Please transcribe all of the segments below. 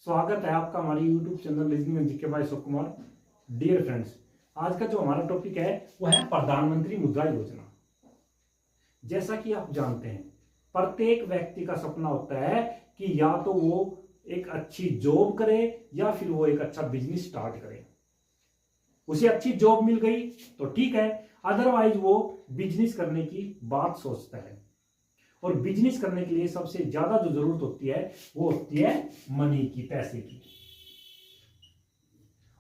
स्वागत है आपका हमारे YouTube channel listening GK by Ashok Kumar. Dear friends, आज का जो हमारा टॉपिक है वो है प्रधानमंत्री मुद्रा योजना। जैसा कि आप जानते हैं, प्रत्येक व्यक्ति का सपना होता है कि या तो वो एक अच्छी जॉब करे या फिर वो एक अच्छा बिजनेस स्टार्ट करे। उसे अच्छी जॉब मिल गई तो ठीक है, अदरवाइज वो बिजनेस करने की बात सोचता है। और बिजनेस करने के लिए सबसे ज्यादा जो जरूरत होती है वो होती है मनी की, पैसे की।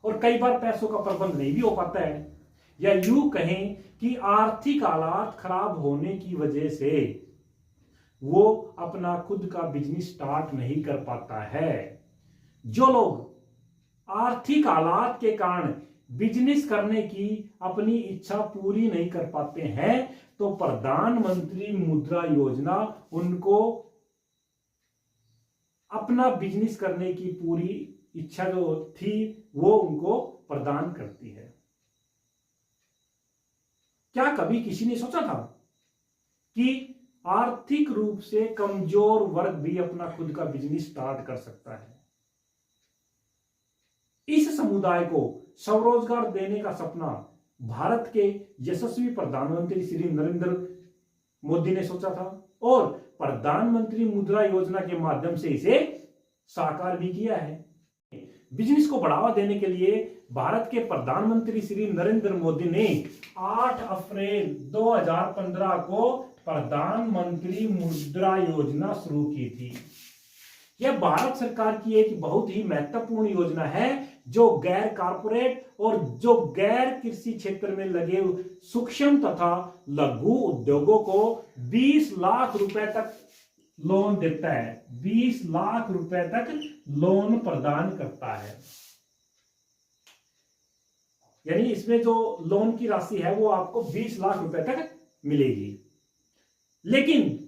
और कई बार पैसों का प्रबंध नहीं भी हो पाता है, या यूं कहें कि आर्थिक हालात खराब होने की वजह से वो अपना खुद का बिजनेस स्टार्ट नहीं कर पाता है। जो लोग आर्थिक हालात के कारण बिजनेस करने की अपनी इच्छा पूरी नहीं कर पाते हैं, तो प्रधानमंत्री मुद्रा योजना उनको अपना बिजनेस करने की पूरी इच्छा जो थी वो उनको प्रदान करती है। क्या कभी किसी ने सोचा था कि आर्थिक रूप से कमजोर वर्ग भी अपना खुद का बिजनेस स्टार्ट कर सकता है? इस समुदाय को स्वरोजगार देने का सपना भारत के यशस्वी प्रधानमंत्री श्री नरेंद्र मोदी ने सोचा था और प्रधानमंत्री मुद्रा योजना के माध्यम से इसे साकार भी किया है। बिजनेस को बढ़ावा देने के लिए भारत के प्रधानमंत्री श्री नरेंद्र मोदी ने 8 अप्रैल 2015 को प्रधानमंत्री मुद्रा योजना शुरू की थी। यह भारत सरकार की एक बहुत ही महत्वपूर्ण योजना है जो गैर कारपोरेट और जो गैर कृषि क्षेत्र में लगे सूक्ष्म तथा लघु उद्योगों को 20 लाख रुपए तक लोन देता है। 20 लाख रुपए तक लोन प्रदान करता है। यानी इसमें जो लोन की राशि है वो आपको 20 लाख रुपए तक मिलेगी। लेकिन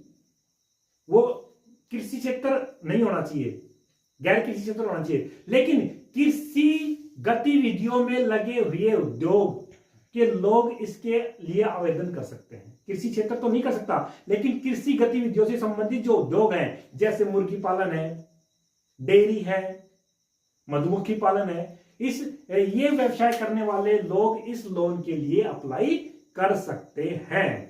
वो कृषि क्षेत्र नहीं होना चाहिए, गैर कृषि क्षेत्र होना चाहिए। लेकिन कृषि गतिविधियों में लगे हुए उद्योग के लोग इसके लिए आवेदन कर सकते हैं। कृषि क्षेत्र तो नहीं कर सकता, लेकिन कृषि गतिविधियों से संबंधित जो उद्योग हैं, जैसे मुर्गी पालन है, डेयरी है, मधुमक्खी पालन है, ये व्यवसाय करने वाले लोग इस लोन के लिए अप्लाई कर सकते हैं।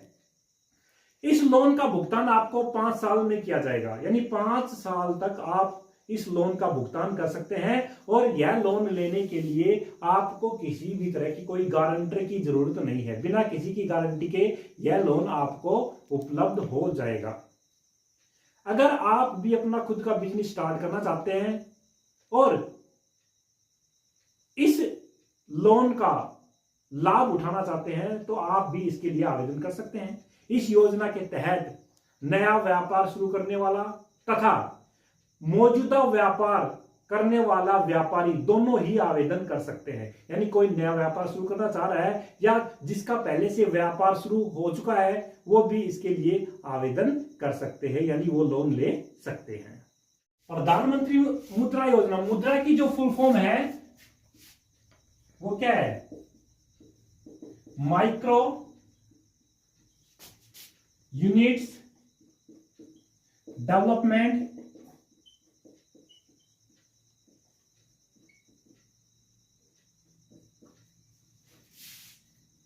इस लोन का भुगतान आपको 5 साल में किया जाएगा, यानी 5 साल तक आप इस लोन का भुगतान कर सकते हैं। और यह लोन लेने के लिए आपको किसी भी तरह की कोई गारंटर की जरूरत नहीं है। बिना किसी की गारंटी के यह लोन आपको उपलब्ध हो जाएगा। अगर आप भी अपना खुद का बिजनेस स्टार्ट करना चाहते हैं और इस लोन का लाभ उठाना चाहते हैं, तो आप भी इसके लिए आवेदन कर सकते हैं। इस योजना के तहत नया व्यापार शुरू करने वाला तथा मौजूदा व्यापार करने वाला व्यापारी दोनों ही आवेदन कर सकते हैं। यानी कोई नया व्यापार शुरू करना चाह रहा है या जिसका पहले से व्यापार शुरू हो चुका है, वो भी इसके लिए आवेदन कर सकते हैं, यानी वो लोन ले सकते हैं। प्रधानमंत्री मुद्रा योजना, मुद्रा की जो फुल फॉर्म है वो क्या है? Micro units development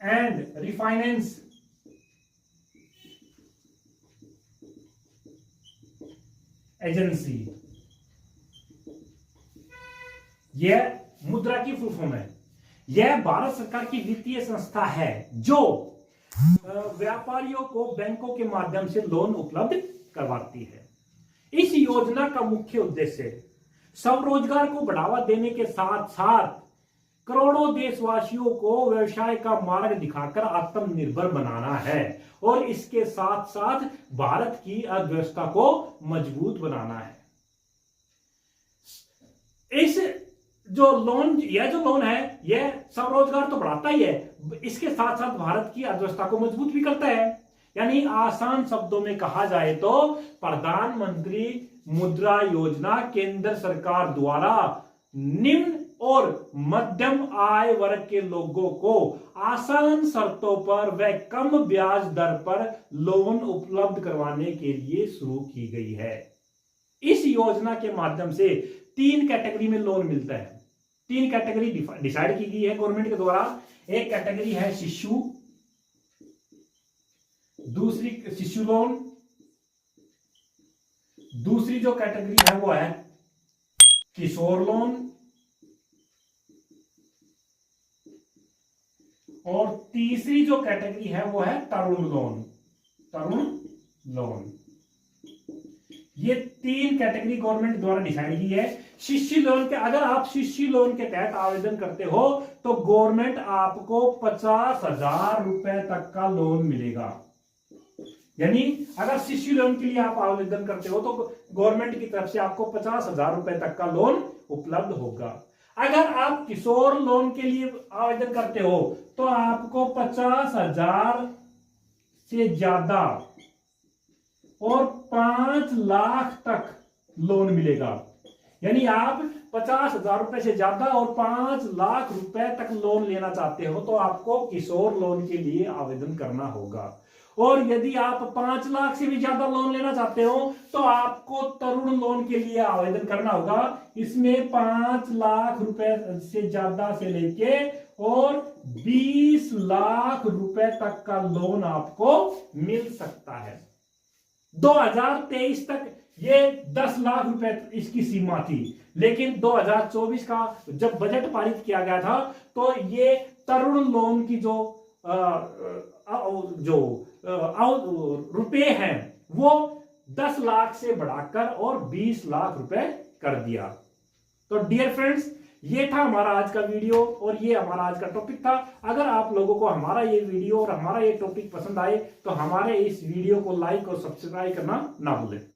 and refinance agency. यह मुद्रा की फुल फॉर्म है। यह भारत सरकार की वित्तीय संस्था है जो व्यापारियों को बैंकों के माध्यम से लोन उपलब्ध करवाती है। इस योजना का मुख्य उद्देश्य स्वरोजगार को बढ़ावा देने के साथ साथ करोड़ों देशवासियों को व्यवसाय का मार्ग दिखाकर आत्मनिर्भर बनाना है और इसके साथ साथ भारत की अर्थव्यवस्था को मजबूत बनाना है। इस जो लोन है यह स्वरोजगार तो बढ़ाता ही है, इसके साथ साथ भारत की अर्थव्यवस्था को मजबूत भी करता है। यानी आसान शब्दों में कहा जाए तो प्रधानमंत्री मुद्रा योजना केंद्र सरकार द्वारा निम्न और मध्यम आय वर्ग के लोगों को आसान शर्तों पर व कम ब्याज दर पर लोन उपलब्ध करवाने के लिए शुरू की गई है। इस योजना के माध्यम से 3 कैटेगरी में लोन मिलता है। 3 कैटेगरी डिसाइड की गई है गवर्नमेंट के द्वारा। एक कैटेगरी है शिशु, दूसरी शिशु लोन, दूसरी जो कैटेगरी है वो है किशोर लोन, और तीसरी जो कैटेगरी है वो है तरुण लोन। तरुण लोन, ये 3 कैटेगरी गवर्नमेंट द्वारा डिसाइड की है। शिशु लोन के, अगर आप शिशु लोन के तहत आवेदन करते हो तो गवर्नमेंट आपको 50,000 रुपए तक का लोन मिलेगा। यानी अगर शिशु लोन के लिए आप आवेदन करते हो तो गवर्नमेंट की तरफ से आपको 50,000 रुपए तक का लोन उपलब्ध होगा। अगर आप किशोर लोन के लिए आवेदन करते हो तो आपको 50,000 से ज्यादा और 5 लाख तक लोन मिलेगा। यानी आप 50,000 रुपए से ज्यादा और 5 लाख रुपए तक लोन लेना चाहते हो तो आपको किशोर लोन के लिए आवेदन करना होगा। और यदि आप 5 लाख से भी ज्यादा लोन लेना चाहते हो तो आपको तरुण लोन के लिए आवेदन करना होगा। इसमें 5 लाख रुपए से ज्यादा से लेके और 20 लाख रुपए तक का लोन आपको मिल सकता है। 2023 तक ये 10 लाख रुपए इसकी सीमा थी, लेकिन 2024 का जब बजट पारित किया गया था तो ये तरुण लोन की जो रुपए हैं वो 10 लाख से बढ़ाकर और 20 लाख रुपए कर दिया। तो डियर फ्रेंड्स, ये था हमारा आज का वीडियो और ये हमारा आज का टॉपिक था। अगर आप लोगों को हमारा ये वीडियो और हमारा ये टॉपिक पसंद आए तो हमारे इस वीडियो को लाइक और सब्सक्राइब करना ना भूलें।